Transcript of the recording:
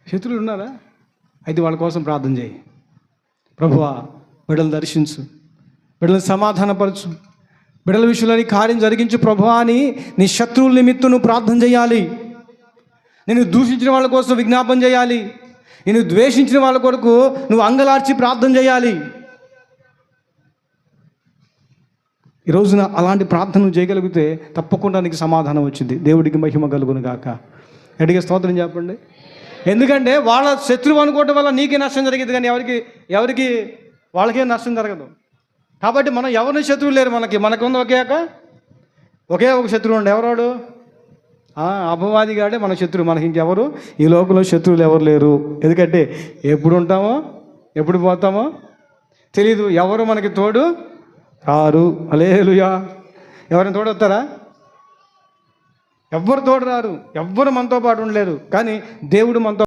శత్రువులు ఉన్నారా? అయితే వాళ్ళ కోసం ప్రార్థన చేయి. ప్రభువా, బిడ్డలు దర్శించు, బిడ్డలను సమాధానపరచు, బిడ్డల విషయంలో నీ కార్యం జరిగించు ప్రభువా అని నీ శత్రువుల నిమిత్తం నువ్వు ప్రార్థన చేయాలి. నేను దూషించిన వాళ్ళ కోసం విజ్ఞాపన చేయాలి. నేను ద్వేషించిన వాళ్ళ కొరకు నువ్వు అంగలార్చి ప్రార్థన చేయాలి. ఈ రోజున అలాంటి ప్రార్థన నువ్వు చేయగలిగితే తప్పకుండా నీకు సమాధానం వచ్చింది. దేవుడికి మహిమ కలుగును గాక. గట్టిగా స్తోత్రం చెప్పండి. ఎందుకంటే వాళ్ళ శత్రువు అనుకోవడం వల్ల నీకే నష్టం జరిగింది, కానీ ఎవరికి వాళ్ళకే నష్టం జరగదు. కాబట్టి మనం ఎవరిని శత్రువు లేరు. మనకుంది ఒకే ఒక శత్రువు ఉండే. ఎవరోడు? అపవాదిగాడే మన శత్రువు. మనకి ఇంకెవరు ఈ లోకంలో శత్రువులు ఎవరు లేరు. ఎందుకంటే ఎప్పుడు ఉంటామో ఎప్పుడు పోతామో తెలీదు. ఎవరు మనకి తోడు రారు. హల్లెలూయా. ఎవరైనా తోడు వస్తారా? ఎవ్వరు తోడు రారు. ఎవ్వరు మనతో పాటు ఉండలేరు. కానీ దేవుడు మనతో